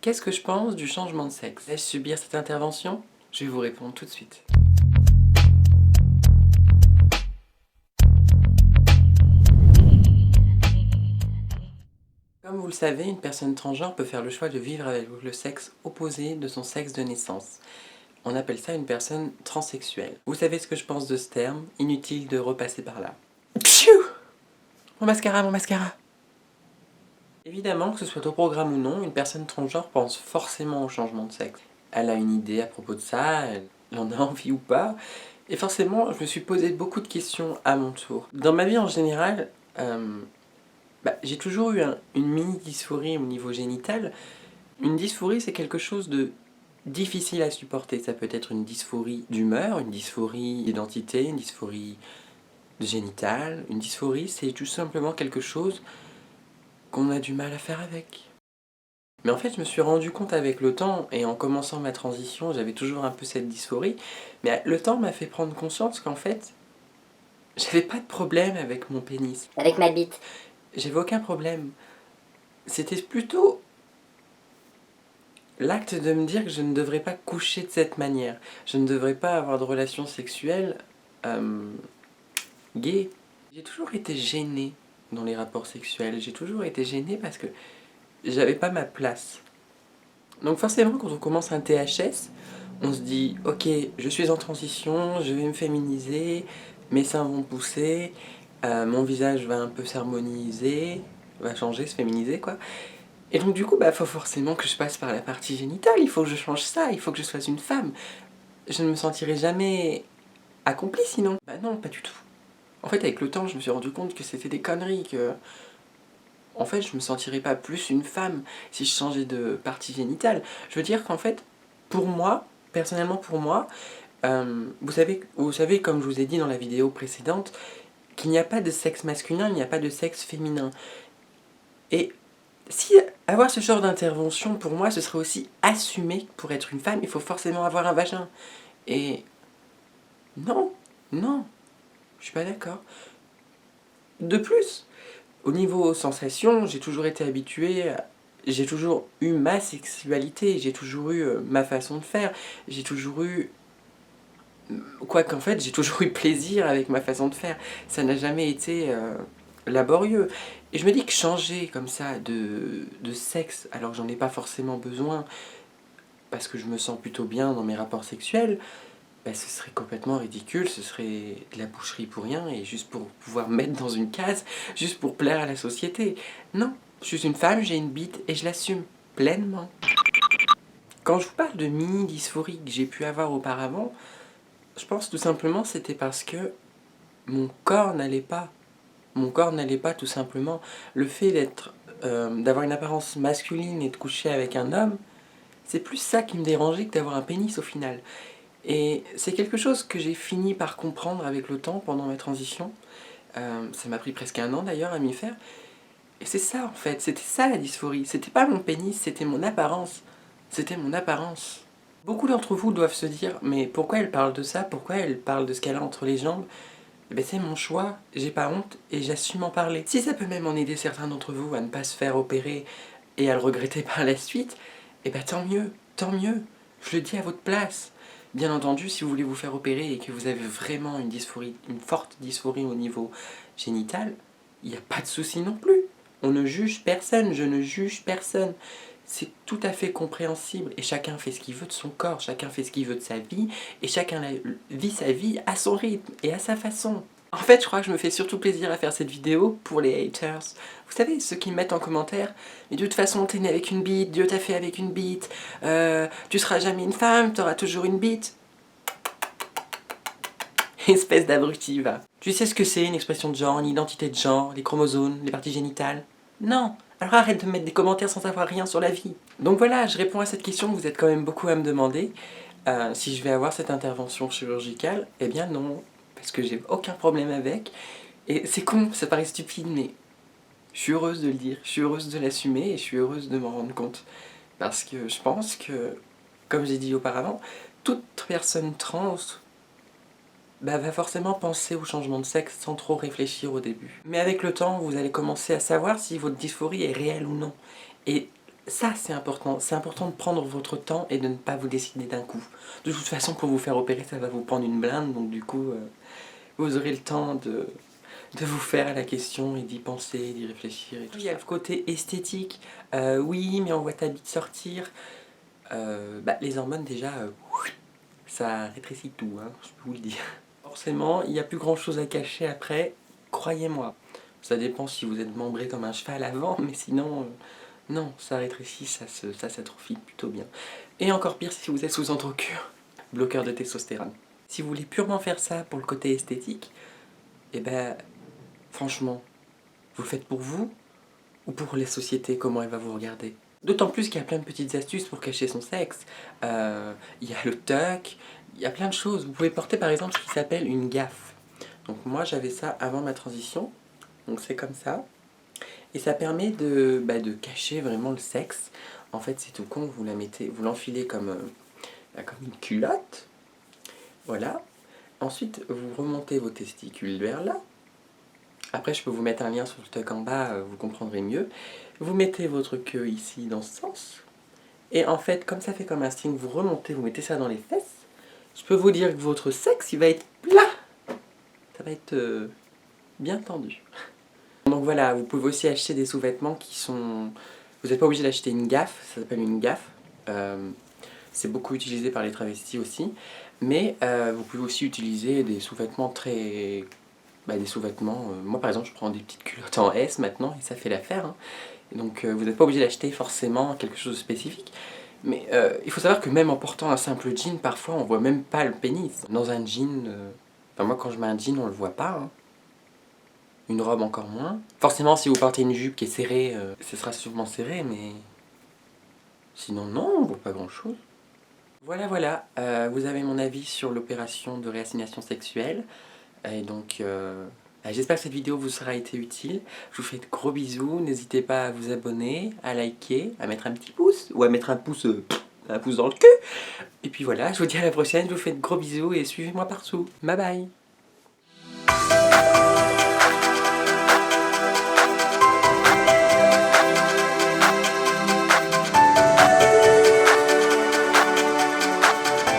Qu'est-ce que je pense du changement de sexe? Vais-je subir cette intervention? Je vais vous répondre tout de suite. Comme vous le savez, une personne transgenre peut faire le choix de vivre avec le sexe opposé de son sexe de naissance. On appelle ça une personne transsexuelle. Vous savez ce que je pense de ce terme? Inutile de repasser par là. Pfiou! Mon mascara, mon mascara! Évidemment, que ce soit au programme ou non, une personne transgenre pense forcément au changement de sexe. Elle a une idée à propos de ça, elle en a envie ou pas, et forcément, je me suis posé beaucoup de questions à mon tour. Dans ma vie en général, j'ai toujours eu une mini-dysphorie au niveau génital. Une dysphorie, c'est quelque chose de difficile à supporter. Ça peut être une dysphorie d'humeur, une dysphorie d'identité, une dysphorie génitale. Une dysphorie, c'est tout simplement quelque chose qu'on a du mal à faire avec. Mais en fait, je me suis rendu compte avec le temps, et en commençant ma transition, j'avais toujours un peu cette dysphorie, mais le temps m'a fait prendre conscience qu'en fait, j'avais pas de problème avec mon pénis. Avec ma bite. J'avais aucun problème. C'était plutôt l'acte de me dire que je ne devrais pas coucher de cette manière. Je ne devrais pas avoir de relations sexuelles gays. J'ai toujours été gênée dans les rapports sexuels. J'ai toujours été gênée parce que j'avais pas ma place. Donc forcément, quand on commence un THS, on se dit « Ok, je suis en transition, je vais me féminiser, mes seins vont pousser, mon visage va un peu s'harmoniser, va changer, se féminiser quoi. » Et donc du coup, faut forcément que je passe par la partie génitale, il faut que je change ça, il faut que je sois une femme. Je ne me sentirai jamais accomplie sinon. Bah non, pas du tout. En fait, avec le temps, je me suis rendu compte que c'était des conneries, que... En fait, je me sentirais pas plus une femme si je changeais de partie génitale. Je veux dire qu'en fait, pour moi, personnellement pour moi, vous savez, comme je vous ai dit dans la vidéo précédente, qu'il n'y a pas de sexe masculin, il n'y a pas de sexe féminin. Et si avoir ce genre d'intervention, pour moi, ce serait aussi assumer que pour être une femme, il faut forcément avoir un vagin. Et non, non, je suis pas d'accord. De plus, au niveau sensations, j'ai toujours été habituée, j'ai toujours eu ma sexualité, j'ai toujours eu ma façon de faire, j'ai toujours eu... Quoi qu'en fait, j'ai toujours eu plaisir avec ma façon de faire. Ça n'a jamais été laborieux. Et je me dis que changer comme ça de sexe, alors que j'en ai pas forcément besoin, parce que je me sens plutôt bien dans mes rapports sexuels, ce serait complètement ridicule, ce serait de la boucherie pour rien, et juste pour pouvoir me mettre dans une case, juste pour plaire à la société. Non, je suis une femme, j'ai une bite, et je l'assume pleinement. Quand je vous parle de mini-dysphorie que j'ai pu avoir auparavant, je pense tout simplement c'était parce que mon corps n'allait pas. Mon corps n'allait pas tout simplement. Le fait d'avoir une apparence masculine et de coucher avec un homme, c'est plus ça qui me dérangeait que d'avoir un pénis au final. Et c'est quelque chose que j'ai fini par comprendre avec le temps pendant ma transition. Ça m'a pris presque 1 an d'ailleurs à m'y faire. Et c'est ça en fait, c'était ça la dysphorie. C'était pas mon pénis, c'était mon apparence. C'était mon apparence. Beaucoup d'entre vous doivent se dire, mais pourquoi elle parle de ça? Pourquoi elle parle de ce qu'elle a entre les jambes? C'est mon choix, j'ai pas honte et j'assume en parler. Si ça peut même en aider certains d'entre vous à ne pas se faire opérer et à le regretter par la suite, tant mieux, tant mieux. Je le dis à votre place. Bien entendu, si vous voulez vous faire opérer et que vous avez vraiment une dysphorie, une forte dysphorie au niveau génital, il n'y a pas de souci non plus. On ne juge personne, je ne juge personne. C'est tout à fait compréhensible et chacun fait ce qu'il veut de son corps, chacun fait ce qu'il veut de sa vie et chacun vit sa vie à son rythme et à sa façon. En fait, je crois que je me fais surtout plaisir à faire cette vidéo pour les haters. Vous savez, ceux qui me mettent en commentaire « Mais de toute façon, t'es né avec une bite, Dieu t'a fait avec une bite, tu seras jamais une femme, t'auras toujours une bite. » Espèce d'abruti, va. Tu sais ce que c'est une expression de genre, une identité de genre, les chromosomes, les parties génitales? Non. Alors arrête de me mettre des commentaires sans savoir rien sur la vie. Donc voilà, je réponds à cette question que vous êtes quand même beaucoup à me demander. Si je vais avoir cette intervention chirurgicale, eh bien non, parce que j'ai aucun problème avec. Et c'est con, ça paraît stupide, mais je suis heureuse de le dire, je suis heureuse de l'assumer et je suis heureuse de m'en rendre compte. Parce que je pense que, comme j'ai dit auparavant, toute personne trans va forcément penser au changement de sexe sans trop réfléchir au début. Mais avec le temps, vous allez commencer à savoir si votre dysphorie est réelle ou non. Et Ça, c'est important. C'est important de prendre votre temps et de ne pas vous décider d'un coup. De toute façon, pour vous faire opérer, ça va vous prendre une blinde. Donc du coup, vous aurez le temps de vous faire à la question et d'y penser, d'y réfléchir et tout. Il y a le côté esthétique. Oui, mais on voit ta bite sortir. Les hormones, déjà, ça rétrécit tout, hein, je peux vous le dire. Forcément, il n'y a plus grand chose à cacher après, croyez-moi. Ça dépend si vous êtes membré comme un cheval avant, mais sinon, non, ça rétrécit, ça s'atrophie plutôt bien. Et encore pire si vous êtes sous androcure, bloqueur de testostérone. Si vous voulez purement faire ça pour le côté esthétique, eh ben, franchement, vous le faites pour vous ou pour les sociétés, comment elle va vous regarder? D'autant plus qu'il y a plein de petites astuces pour cacher son sexe. Il y a le tuck, il y a plein de choses. Vous pouvez porter par exemple ce qui s'appelle une gaffe. Donc moi j'avais ça avant ma transition, donc c'est comme ça. Et ça permet de cacher vraiment le sexe. En fait c'est tout con, vous la mettez, vous l'enfilez comme une culotte. Voilà. Ensuite vous remontez vos testicules vers là. Après je peux vous mettre un lien sur le tuck en bas, vous comprendrez mieux. Vous mettez votre queue ici dans ce sens. Et en fait, comme ça fait comme un string, vous remontez, vous mettez ça dans les fesses. Je peux vous dire que votre sexe, il va être plat. Ça va être bien tendu. Donc voilà, vous pouvez aussi acheter des sous-vêtements qui sont... Vous n'êtes pas obligé d'acheter une gaffe, ça s'appelle une gaffe. C'est beaucoup utilisé par les travestis aussi. Mais vous pouvez aussi utiliser des sous-vêtements très... des sous-vêtements... moi par exemple, je prends des petites culottes en S maintenant et ça fait l'affaire. Hein. Donc vous n'êtes pas obligé d'acheter forcément quelque chose de spécifique. Mais il faut savoir que même en portant un simple jean, parfois on voit même pas le pénis. Dans un jean, moi quand je mets un jean on le voit pas. Hein. Une robe encore moins. Forcément si vous portez une jupe qui est serrée, ce sera sûrement serré, mais... Sinon non, on voit pas grand chose. Voilà, vous avez mon avis sur l'opération de réassignation sexuelle. Et donc... j'espère que cette vidéo vous sera été utile. Je vous fais de gros bisous. N'hésitez pas à vous abonner, à liker, à mettre un petit pouce ou à mettre un pouce dans le cul. Et puis voilà, je vous dis à la prochaine. Je vous fais de gros bisous et suivez-moi partout. Bye bye.